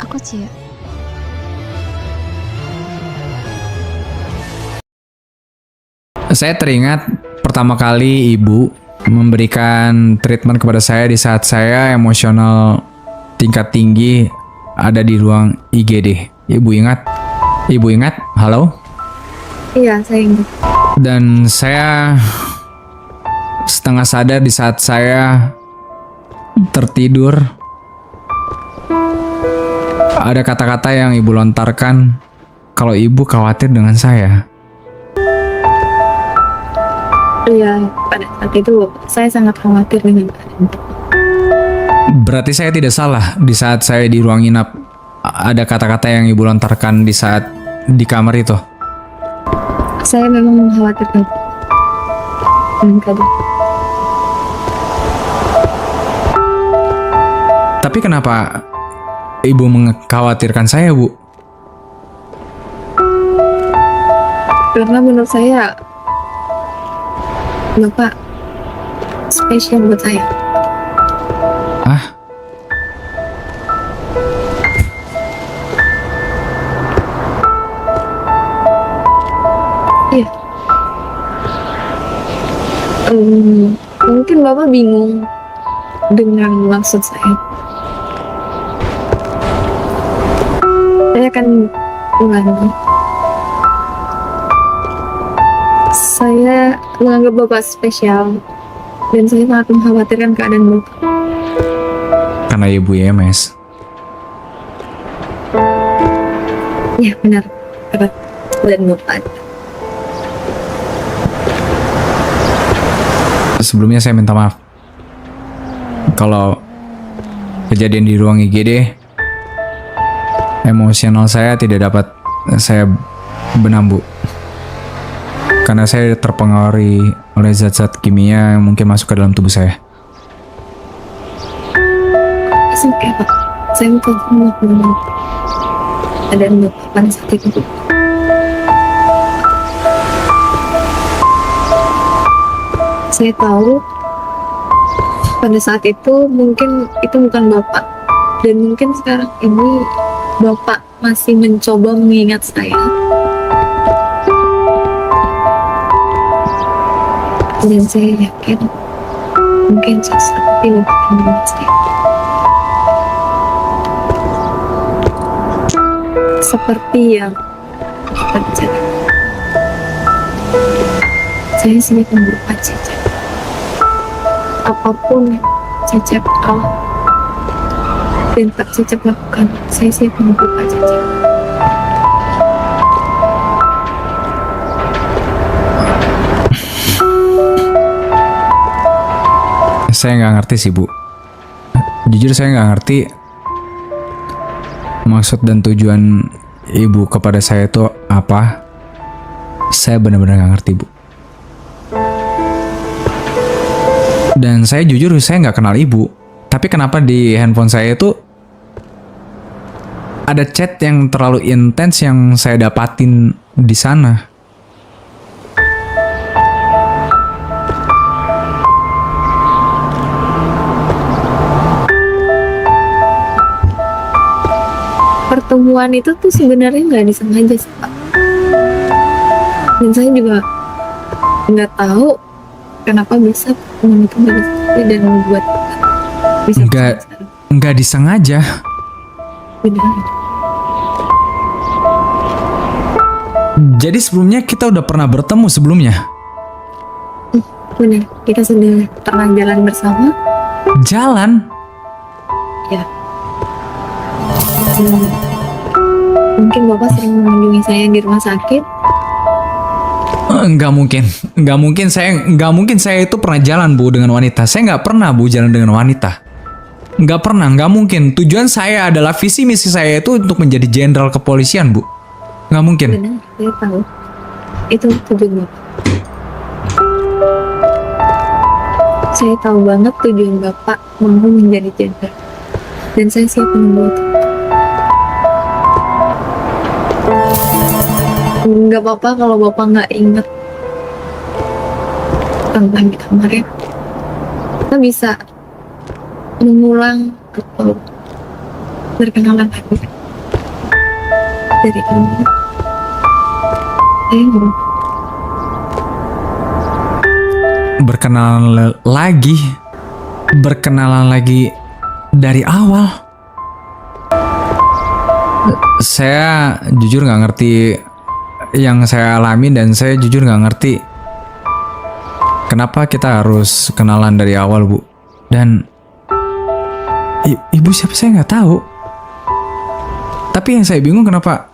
Aku Cia. Saya teringat pertama kali ibu memberikan treatment kepada saya di saat saya emosional tingkat tinggi ada di ruang IGD. Ibu ingat? Ibu ingat? Halo? Iya, saya ingat. Dan saya setengah sadar di saat saya tertidur. Ada kata-kata yang ibu lontarkan kalau ibu khawatir dengan saya. Iya, pada saat itu saya sangat khawatir dengan keadaan. Berarti saya tidak salah di saat saya di ruang inap ada kata-kata yang ibu lontarkan di saat di kamar itu. Saya memang mengkhawatirkan dengan keadaan. Tapi kenapa ibu mengkhawatirkan saya, Bu? Karena menurut saya Bapak spesial buat saya. Ah, Iya. Mungkin Bapak bingung dengan maksud saya. Saya akan ulangi. Saya menganggap Bapak spesial dan saya sangat mengkhawatirkan keadaan Bapak. karena ibu IMS. Ya benar, Bapak dan Bapak. Sebelumnya saya minta maaf kalau kejadian di ruang IGD emosional saya tidak dapat saya benam, Bu. Karena saya terpengaruhi oleh zat-zat kimia yang mungkin masuk ke dalam tubuh saya. Oke Pak, saya mau telepon Bapak. Keadaan Bapak pada saat itu. Saya tahu pada saat itu mungkin itu bukan Bapak, dan mungkin sekarang ini Bapak masih mencoba mengingat saya, dan saya yakin mungkin sesuatu Bapak mengingat saya. Seperti yang kita bicarakan, saya siap membuka Cecep. Apapun yang Cecep tahu dan tak Cecep lakukan, saya siap membuka Cecep. Saya nggak ngerti sih, Bu. Jujur saya nggak ngerti maksud dan tujuan ibu kepada saya itu apa. Saya benar-benar nggak ngerti, Bu. Dan saya jujur saya nggak kenal ibu. Tapi kenapa di handphone saya itu ada chat yang terlalu intens yang saya dapatin di sana. Pertemuan itu tuh sebenarnya nggak disengaja sih Pak, dan saya juga nggak tahu kenapa bisa pertemuan itu nggak disengaja dan membuat bisa Nggak disengaja. benar. Jadi sebelumnya kita udah pernah bertemu sebelumnya. Benar, kita sudah pernah jalan bersama. Jalan. Ya. Mungkin Bapak sering mengunjungi saya di rumah sakit. Nggak mungkin saya itu pernah jalan, Bu, dengan wanita. Saya nggak pernah, Bu, jalan dengan wanita. Nggak mungkin. Tujuan saya adalah visi misi saya itu untuk menjadi jenderal kepolisian, Bu. Nggak mungkin. Benar, saya tahu. Itu tujuan Bapak. Saya tahu banget tujuan Bapak mau menjadi jenderal. Dan saya siap menunggu itu. Nggak apa-apa kalau Bapak nggak ingat tentang kemarin. Kita bisa mengulang atau berkenalan lagi. dari awal. Saya nggak berkenalan lagi dari awal. Saya jujur nggak ngerti yang saya alami, dan saya jujur nggak ngerti kenapa kita harus kenalan dari awal, Bu. Dan ibu siapa saya nggak tahu. Tapi yang saya bingung kenapa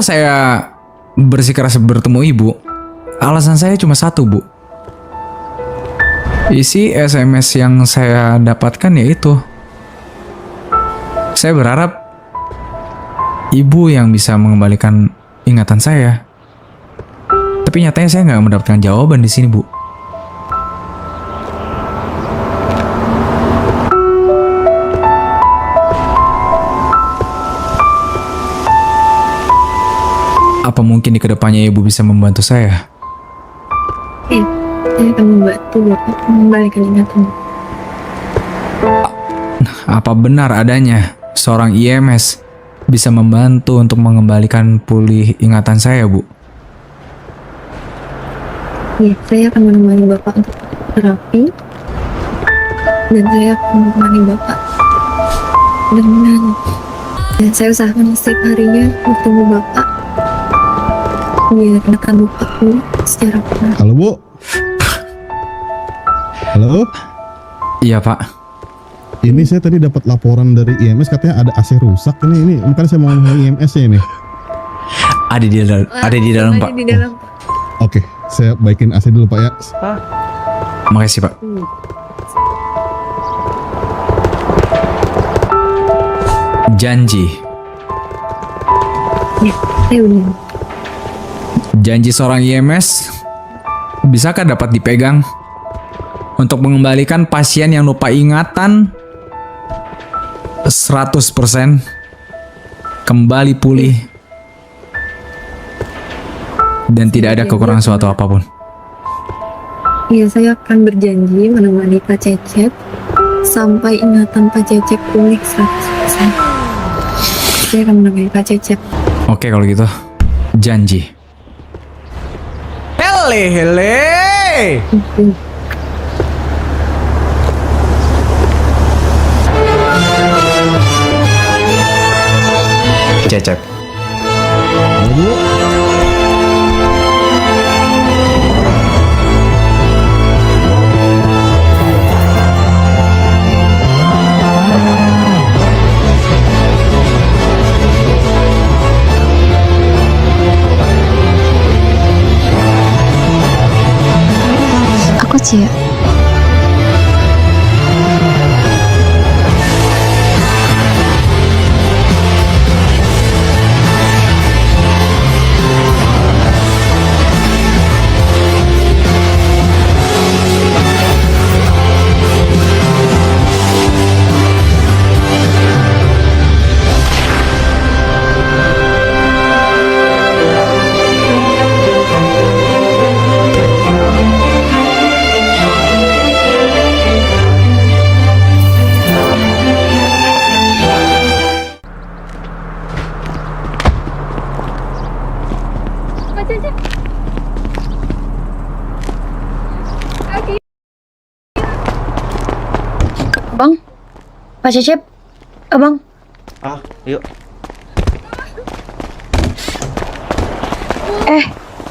saya bersikeras bertemu ibu. Alasan saya cuma satu, Bu. Isi SMS yang saya dapatkan yaitu, saya berharap ibu yang bisa mengembalikan ingatan saya. Tapi nyatanya saya nggak mendapatkan jawaban di sini, Bu. Apa mungkin di kedepannya ibu bisa membantu saya? saya akan membantu Bapak mengembalikan ingatan. Apa benar adanya seorang IMS bisa membantu untuk mengembalikan pulih ingatan saya, Bu? Ya, saya akan menemani Bapak untuk terapi, dan saya akan menemani Bapak dengan saya usahakan setiap harinya bertemu Bapak biar ingatan Bapak pulih secara pelan. Halo, Bu. Halo. Iya, Pak. Ini saya tadi dapat laporan dari IMS katanya ada AC rusak. Ini bukan saya mau ngomong IMS ya ini. Ada di dalam, Pak. Di dalam. Oke, saya baikin AC dulu, Pak ya. Makasih, Pak. Janji. Ya, saya benar. Janji seorang IMS bisakah dapat dipegang untuk mengembalikan pasien yang lupa ingatan 100% kembali pulih dan tidak ada kekurangan suatu apapun? Ya, saya akan berjanji menemani Pak Cecep sampai ingatan Pak Cecep pulih 100%. Saya akan menemani Pak Cecep. Oke, kalau gitu janji. Hele. Cecep. Halo, Bu. Aku Cia. Pak Cecep. Abang, Pak Cecep, abang. Yuk.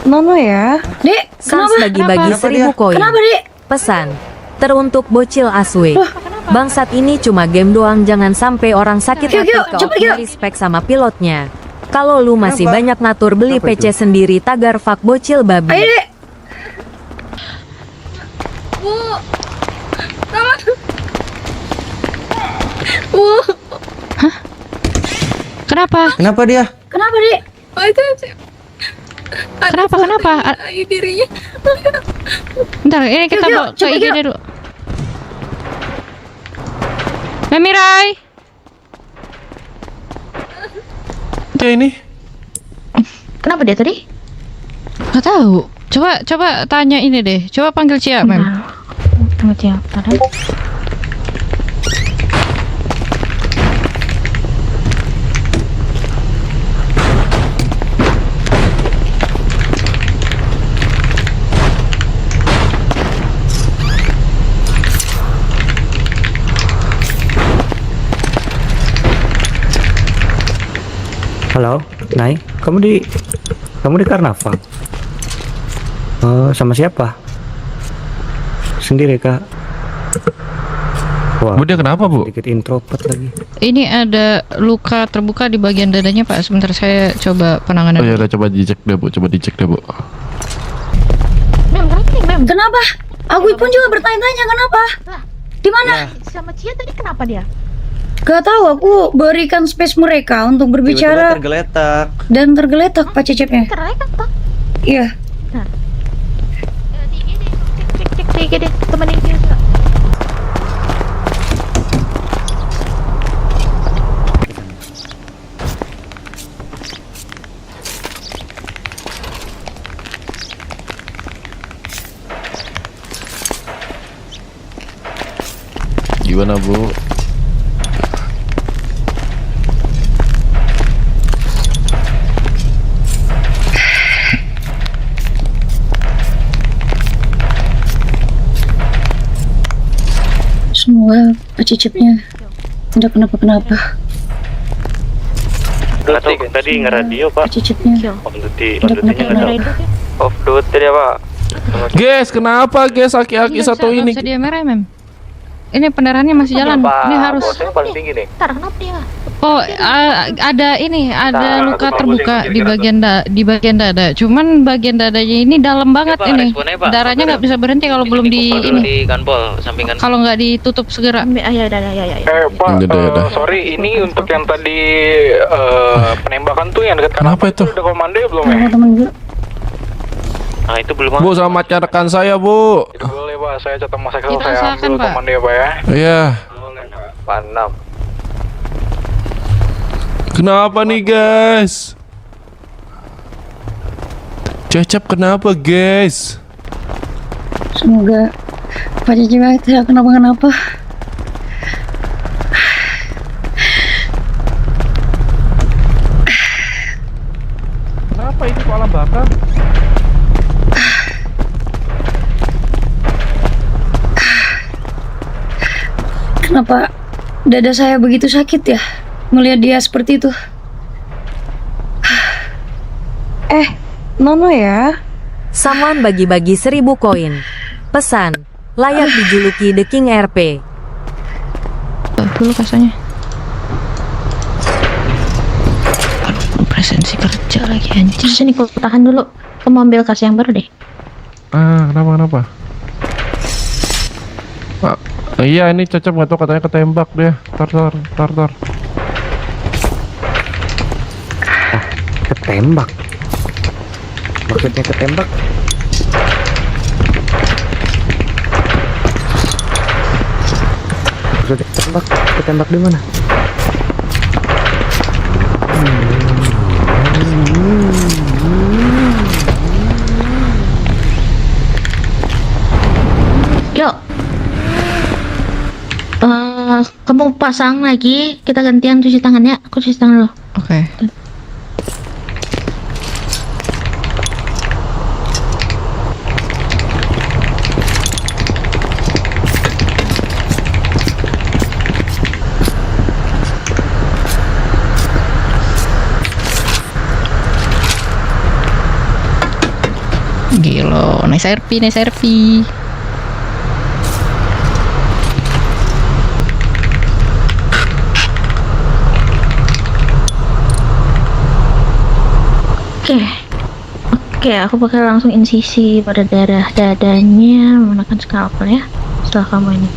Nono ya, Dek. Sans Kenapa? bagi-bagi Kenapa 1000 koin. Kenapa, Dek? Pesan teruntuk bocil Aswe. Bangsat ini cuma game doang, jangan sampai orang sakit Yuk, hati yuk, ke cepet, yuk. respect sama pilotnya. Kalau lu masih Kenapa? banyak natur beli Kenapa PC sendiri tagar fuck bocil babi. Ayo, Dek. Bu. Tolong. Bu. Kenapa? Kenapa dia? Kenapa, Dek? Pak Cecep. Kenapa? Lagi dirinya. Bentar, ini kita Yuk, mau ke cepet, IGD yuk. dulu. Memirai. Dia ini. Kenapa dia tadi? Gak tahu. Coba tanya ini deh. Coba panggil Cia, Mem. Tunggu, Cia. Ada. Halo, Nay, kamu di karnaval? Sama siapa? Sendiri kak? Wah, Bu, dia kenapa, Bu? sedikit introvert lagi. Ini ada luka terbuka di bagian dadanya Pak. Sebentar saya coba penanganan. Oh ya udah, coba dicek deh, Bu. Coba dicek deh, Bu. Kenapa? Aku pun juga bertanya-tanya kenapa? Di mana? Sama Cia tadi kenapa dia? Gak tahu, aku berikan space mereka untuk Tiba-tiba berbicara tergeletak. dan tergeletak Pak Cecepnya. Terlekat toh. Iya. Cek deh, temenin dia. Gimana, Bu? Semoga Pak Cecepnya tidak kenapa-kenapa. Tadi nge-radio, Pak. Pak Cecepnya tidak kenapa-kenapa. Off duty dia, Pak. Guys, kenapa guys aki-aki satu ini? Dia merah, Mem. Ini pendarahannya masih jalan. Ini harus. paling tinggi nih. Ntar kenapa dia? Oh, ada luka terbuka di bagian dada. Cuman bagian dadanya ini dalam banget ini. Darahnya nggak bisa berhenti kalau belum di ini. Kalau nggak ditutup segera. Ya. Pak, Sorry, ini untuk yang tadi penembakan tuh yang dekat Kenapa itu? Udah komando ya belum ya? Teman-teman dulu. Nah, itu belum. Bu, selamatkan rekan saya, Bu. Itu boleh Pak, saya catat Mas Excel, Kita saya usahakan, ambil Pak. komando ya Pak ya. Iya. Pak 6. Kenapa nih, guys? Cecep kenapa, guys? Semoga Pak Cecepnya tidak kenapa-kenapa. Kenapa ini kok alam bakar? Kenapa dada saya begitu sakit ya melihat dia seperti itu? Nono ya. Someone bagi-bagi 1000 koin. Pesan, layak dijuluki The King RP. Dulu kasanya. Aduh, presensi kerja lagi anjir. Sini kau tahan dulu. Aku mau ambil kas yang baru deh. Kenapa? Pak, iya ini Cecep nggak tahu katanya ketembak dia. Tar. Ketembak? Maksudnya ketembak? Maksudnya ketembak? Ketembak di mana? Yuk. Kamu pasang lagi, kita gantian cuci tangannya. Aku cuci tangan dulu. Oke. Gila, nice RP. Oke, aku bakal langsung insisi pada daerah dadanya menggunakan scalpel ya. Setelah kamu ini.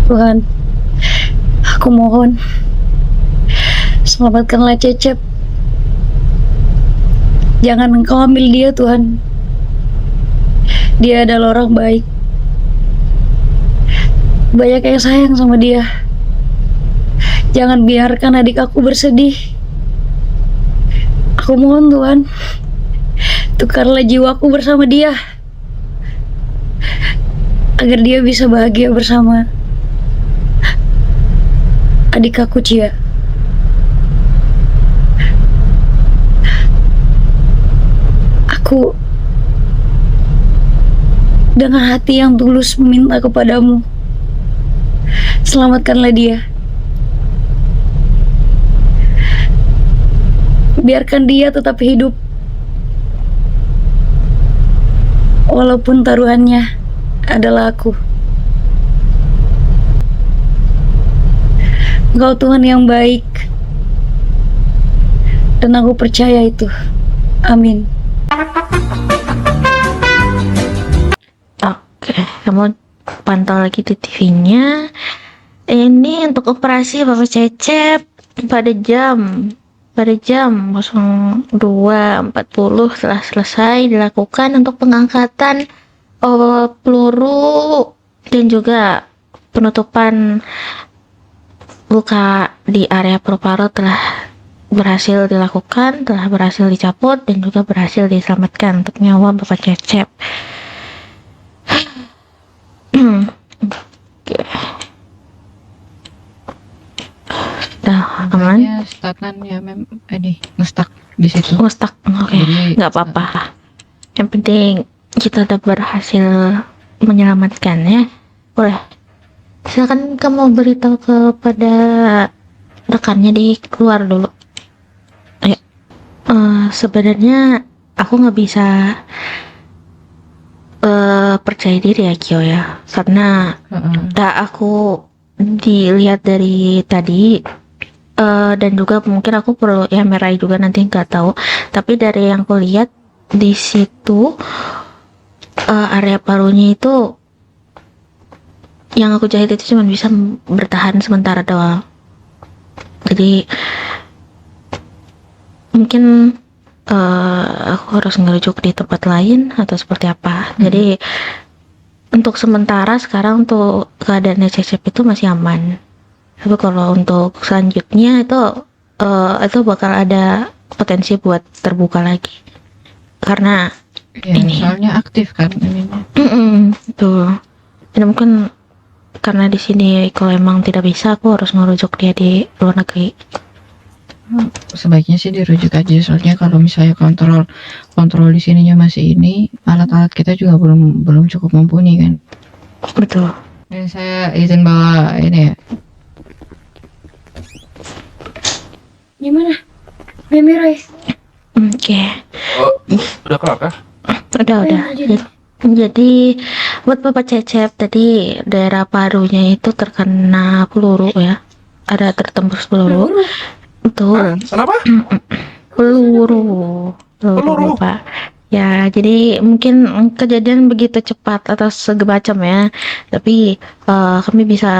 Tuhan, aku mohon selamatkanlah Cecep. Jangan Engkau ambil dia, Tuhan. Dia adalah orang baik. Banyak yang sayang sama dia. Jangan biarkan adik aku bersedih. Aku mohon Tuhan, tukarlah jiwaku bersama dia, agar dia bisa bahagia bersama adik aku Cia. Aku dengan hati yang tulus meminta kepadamu, selamatkanlah dia. Biarkan dia tetap hidup, walaupun taruhannya adalah aku. Engkau Tuhan yang baik, dan aku percaya itu. Amin. Oke, kamu pantau lagi di TV-nya. Ini untuk operasi Bapak Cecep pada jam 02.40 telah selesai dilakukan untuk pengangkatan peluru dan juga penutupan luka di area paru-paru telah berhasil dilakukan, telah berhasil dicabut dan juga berhasil diselamatkan untuk nyawa Bapak Cecep. Oke. Udah aman? Stakannya ini ngestak di situ. Ngestak, oke, nggak apa-apa. Yang penting kita udah berhasil menyelamatkan ya. Boleh. Silakan kamu beritahu kepada rekannya di keluar dulu. Ayo. Sebenarnya aku nggak bisa percaya diri ya Kyo ya, karena aku dilihat dari tadi. Dan juga mungkin aku perlu ya merai juga nanti nggak tahu, tapi dari yang aku lihat di situ area parunya itu yang aku jahit itu cuma bisa bertahan sementara doang. Jadi mungkin aku harus ngerujuk di tempat lain atau seperti apa. Jadi untuk sementara sekarang untuk keadaannya Cecep itu masih aman. Tapi kalau untuk selanjutnya itu bakal ada potensi buat terbuka lagi karena ini soalnya aktif kan ininya. Tuh. Dan mungkin karena di sini kalau emang tidak bisa aku harus merujuk dia di luar negeri. Sebaiknya sih dirujuk aja, soalnya kalau misalnya kontrol di sininya masih ini, alat-alat kita juga belum cukup mumpuni kan. Betul. Dan saya izin bawa ini ya. Gimana? Memory. Oke. Udah kelar kah? Udah. Jadi buat Bapak Cecep tadi daerah parunya itu terkena peluru ya. Ada tertembus peluru. Betul. Kenapa? Peluru Bapak. Ya, jadi mungkin kejadian begitu cepat atau segala macam ya. Tapi kami bisa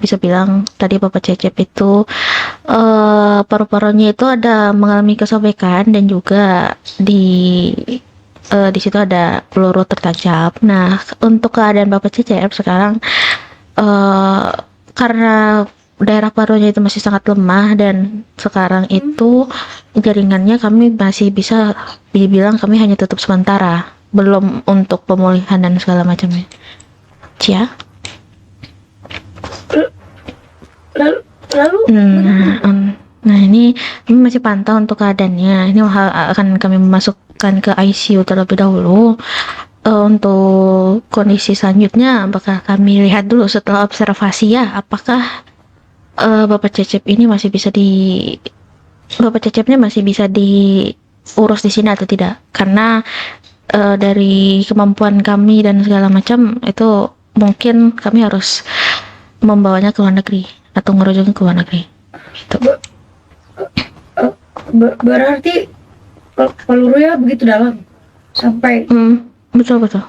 bisa bilang tadi Bapak Cecep itu paru-parunya itu ada mengalami kesobekan dan juga di situ ada peluru tertancap. Nah, untuk keadaan Bapak Cecep sekarang karena daerah parunya itu masih sangat lemah dan sekarang itu jaringannya kami masih bisa dibilang kami hanya tutup sementara, belum untuk pemulihan dan segala macamnya. Cia? Lalu nah ini kami masih pantau untuk keadaannya. Ini akan kami memasukkan ke ICU terlebih dahulu. Untuk kondisi selanjutnya bakal kami lihat dulu setelah observasi ya, apakah Bapak Cecepnya masih bisa diurus di sini atau tidak. Karena dari kemampuan kami dan segala macam itu mungkin kami harus membawanya ke luar negeri atau ngerujuknya ke luar negeri. Gitu. Berarti pelurunya begitu dalam sampai betul.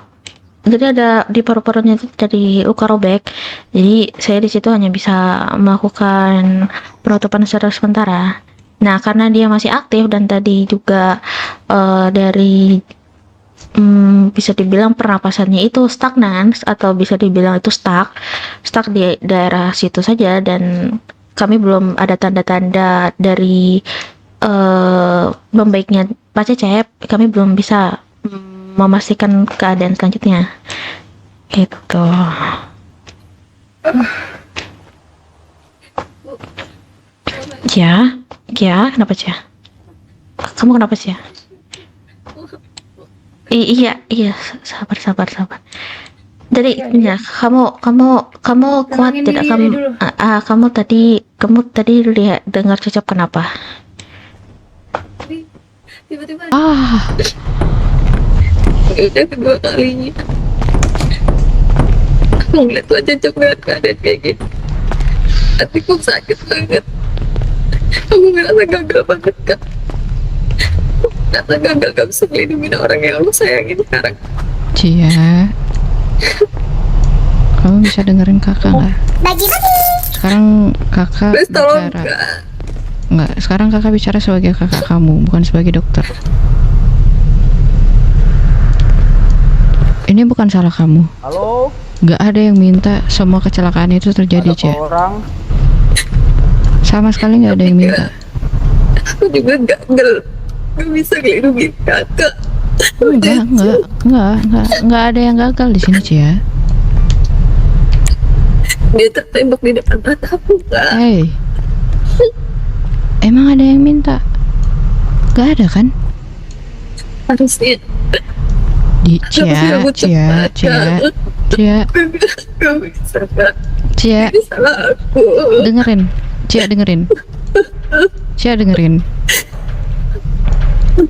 Jadi ada di paru-parunya itu jadi luka robek. Jadi saya di situ hanya bisa melakukan penutupan secara sementara. Nah, karena dia masih aktif dan tadi juga dari bisa dibilang pernapasannya itu stagnan atau bisa dibilang itu stuck di daerah situ saja, dan kami belum ada tanda-tanda dari membaiknya Pak Cecep. Kami belum bisa memastikan keadaan selanjutnya. Gitu. Ya, kenapa sih? Kamu kenapa sih? Iya, sabar. Jadi, ya, kamu kuat tidak? Kamu tadi lihat dengar Cecep kenapa? Tiba-tiba Ah, udah kedua kalinya aku ngeliat wajah Cecep keadaan kayak gini, hatiku sakit banget. Aku ngerasa gagal banget, Kak. Aku ngerasa gagal gak bisa melindungi orang yang aku sayangin sekarang. Cia, kamu bisa dengerin kakak nggak? Sekarang kakak Please tolong, bicara. Kak. Nggak, sekarang kakak bicara sebagai kakak kamu, bukan sebagai dokter. Ini bukan salah kamu. Halo, Nggak ada yang minta semua kecelakaan itu terjadi, Cia. orang. Sama sekali nggak ada yang minta. Aku juga gagal gak bisa ngelindungin kakak. Enggak ada yang gagal di sini, Cia. Dia tertembak di depan mataku, Kak. Hey, emang ada yang minta? Gak ada kan? Harusnya Cia. Gak bisa, Kak. Cia, Ini salah aku. dengerin. Cia dengerin.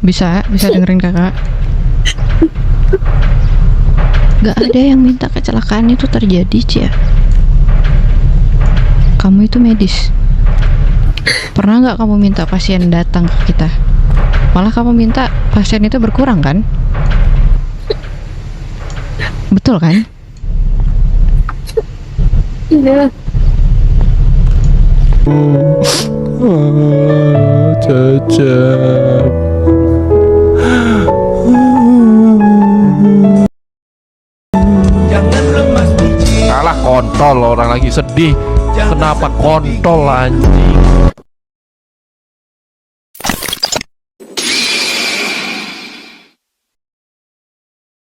Bisa dengerin kakak. Gak ada yang minta kecelakaan itu terjadi, Cia. Kamu itu medis. Pernah nggak kamu minta pasien datang ke kita? Malah kamu minta pasien itu berkurang kan? Betul kan? Iya. Cecep. Kalah kontol, orang lagi sedih. Kenapa kontol anjing?